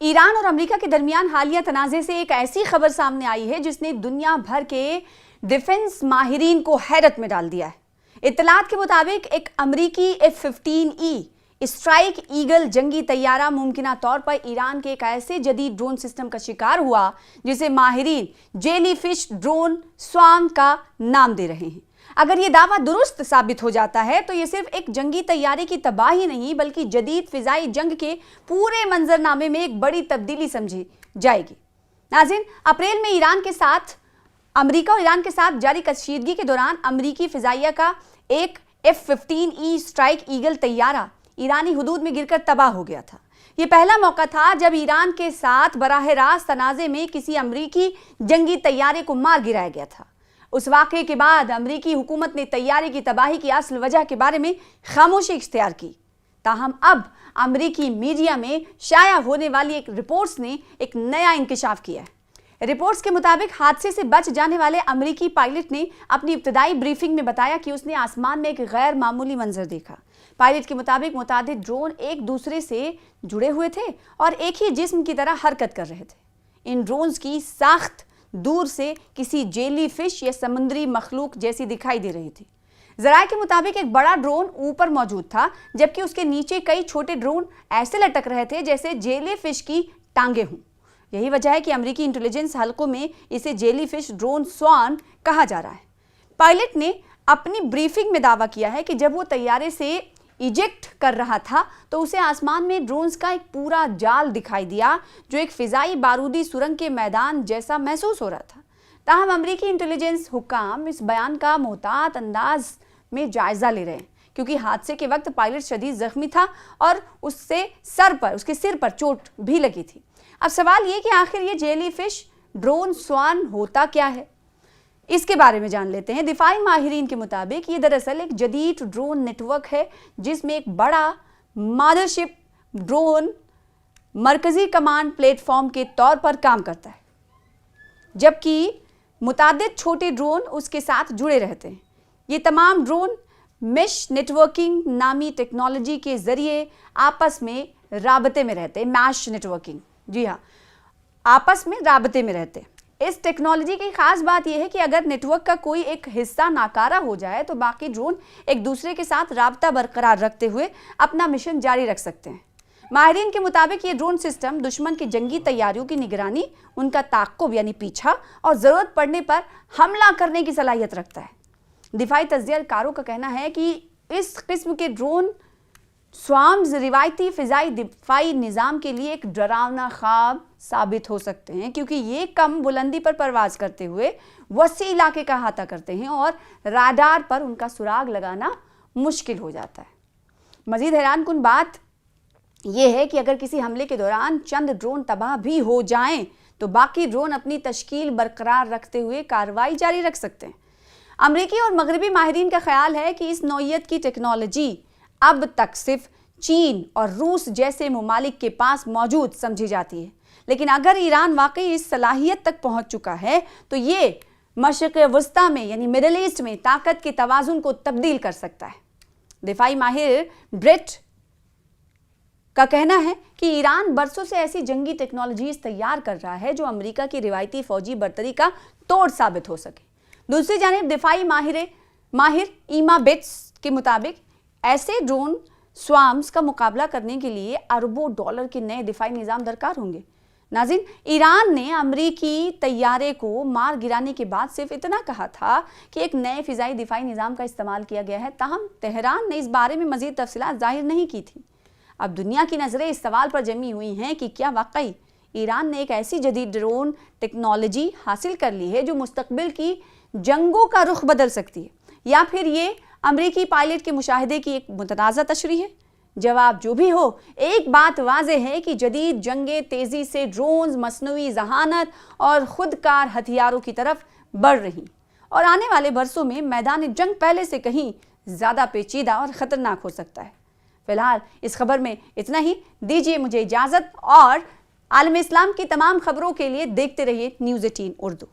Iran और America के दरमियान हालिया तनाज़े से एक ऐसी खबर सामने आई है जिसने दुनिया भर के डिफेंस माहिरीन को हैरत में डाल दिया है। इत्तलात के मुताबिक एक अमेरिकी F-15E स्ट्राइक ईगल जंगी तैयारा मुमकिना तौर पर ईरान के एक ऐसे जदीद ड्रोन सिस्टम का शिकार हुआ जिसे माहिरीन जेलीफिश ड्रोन स्वार्म का नाम दे रहे हैं। अगर ये दावा दुरुस्त साबित हो जाता है तो ये सिर्फ एक जंगी तैयारी की तबाही नहीं बल्कि जदीद फिजाई जंग के पूरे मंजरनामे में एक बड़ी तब्दीली समझी जाएगी। नाज़रीन, अप्रैल में अमेरिका और ईरान के साथ जारी कशीदगी के दौरान अमेरिकी फिजाइया का एक F-15E स्ट्राइक ईगल तैयारा ईरानी हुदूद में गिरकर तबाह हो गया था। ये पहला मौका था जब ईरान के साथ बराह रास्त तनाज़े में किसी अमेरिकी जंगी तैयारे को मार गिराया गया था। उस वाक़े के बाद अमेरिकी हुकूमत ने तैयारे की तबाही की असल वजह के बारे में खामोशी इख्तियार की। ताहम अब अमेरिकी मीडिया में शाया होने वाली एक रिपोर्ट्स ने एक नया इंकशाफ किया है। रिपोर्ट्स के मुताबिक हादसे से बच जाने वाले अमेरिकी पायलट ने अपनी इब्तदाई ब्रीफिंग में बताया कि उसने आसमान में एक गैर मामूली मंजर देखा। पायलट के मुताबिक मुतादिद ड्रोन एक दूसरे से जुड़े हुए थे और एक ही जिस्म की तरह हरकत कर रहे थे। इन ड्रोन्स की साख्त दूर से किसी जेली फिश या समुद्री मखलूक जैसी दिखाई दे रही थी। ज़राए के मुताबिक एक बड़ा ड्रोन ऊपर मौजूद था जबकि उसके नीचे कई छोटे ड्रोन ऐसे लटक रहे थे जैसे जेली फिश की टांगे हों। यही वजह है कि अमेरिकी इंटेलिजेंस हलकों में इसे जेली फिश ड्रोन स्वार्म कहा जा रहा है। पायलट ने अपनी ब्रीफिंग में दावा किया है कि जब वो तैयारे से इजेक्ट कर रहा था तो उसे आसमान में ड्रोन्स का एक पूरा जाल दिखाई दिया जो एक फिजाई बारूदी सुरंग के मैदान जैसा महसूस हो रहा था। ताहम अमेरिकी इंटेलिजेंस हुक्काम इस बयान का मोहतात अंदाज में जायजा ले रहे हैं क्योंकि हादसे के वक्त पायलट शदीद जख्मी था और उसके सिर पर चोट भी लगी थी। अब सवाल ये कि आखिर ये जेली फिश ड्रोन स्वार्म होता क्या है, इसके बारे में जान लेते हैं। दिफाई माहिरीन के मुताबिक ये दरअसल एक जदीद ड्रोन नेटवर्क है जिसमें एक बड़ा मदरशिप ड्रोन मरकजी कमांड प्लेटफॉर्म के तौर पर काम करता है जबकि मुतादिद छोटे ड्रोन उसके साथ जुड़े रहते हैं। ये तमाम ड्रोन मेश नेटवर्किंग नामी टेक्नोलॉजी के जरिए आपस में राबते में रहते हैं। मैश नेटवर्किंग, जी हाँ, आपस में राबते में रहते हैं। इस टेक्नोलॉजी की खास बात यह है कि अगर नेटवर्क का कोई एक हिस्सा नाकारा हो जाए तो बाकी ड्रोन एक दूसरे के साथ राबता बरकरार रखते हुए अपना मिशन जारी रख सकते हैं। माहिरीन के मुताबिक ये ड्रोन सिस्टम दुश्मन की जंगी तैयारियों की निगरानी, उनका ताक़ुब यानी पीछा और ज़रूरत पड़ने पर हमला करने की सलाहियत रखता है। दिफाई तज्ज़ियाकारों का कहना है कि इस किस्म के ड्रोन स्वार्म्स रिवायती फ़िज़ाई दिफाई निज़ाम के लिए एक डरावना ख्वाब साबित हो सकते हैं क्योंकि ये कम बुलंदी पर परवाज करते हुए वसी इलाके का अहाता करते हैं और राडार पर उनका सुराग लगाना मुश्किल हो जाता है। मज़ीद हैरानकुन बात यह है कि अगर किसी हमले के दौरान चंद ड्रोन तबाह भी हो जाएं तो बाकी ड्रोन अपनी तश्कील बरकरार रखते हुए कार्रवाई जारी रख सकते हैं। अमरीकी और मगरबी माहिरीन का ख्याल है कि इस नौइयत की टेक्नोलॉजी अब तक सिर्फ चीन और रूस जैसे ममालिक के पास मौजूद समझी जाती है, लेकिन अगर ईरान वाकई इस सलाहियत तक पहुंच चुका है तो ये मशरिक़ वस्ता में यानी मिडिल ईस्ट में ताकत के तवाज़ुन को तब्दील कर सकता है। दिफाई माहिर ब्रेट का कहना है कि ईरान बरसों से ऐसी जंगी टेक्नोलॉजीज तैयार कर रहा है जो अमेरिका की रिवायती फौजी बर्तरी का तोड़ साबित हो सके। दूसरी जानिब दिफाई माहिर ईमा बेट्स के मुताबिक ऐसे ड्रोन स्वार्म्स का मुकाबला करने के लिए अरबों डॉलर के नए दिफाई निज़ाम दरकार होंगे। नाज़रीन, ईरान ने अमरीकी तैयारे को मार गिराने के बाद सिर्फ इतना कहा था कि एक नए फ़िज़ाई दिफाई निज़ाम का इस्तेमाल किया गया है। ताहम तेहरान ने इस बारे में मज़ीद तफसीलात जाहिर नहीं की थी। अब दुनिया की नज़रें इस सवाल पर जमी हुई हैं कि क्या वाकई ईरान ने एक ऐसी जदीद ड्रोन टेक्नोलॉजी हासिल कर ली है जो मुस्तकबिल की जंगों का रुख बदल सकती है, या फिर ये अमरीकी पायलट के मुशाहिदे की एक मुतनाज़ा तशरीह है। जवाब जो भी हो, एक बात वाज़ेह है कि जदीद जंगें तेज़ी से ड्रोन्स, मसनूई जहानत और खुदकार हथियारों की तरफ बढ़ रही और आने वाले बरसों में मैदान जंग पहले से कहीं ज़्यादा पेचीदा और ख़तरनाक हो सकता है। फ़िलहाल इस खबर में इतना ही। दीजिए मुझे इजाज़त और आलम इस्लाम की तमाम खबरों के लिए देखते रहिए न्यूज़ 18 उर्दू।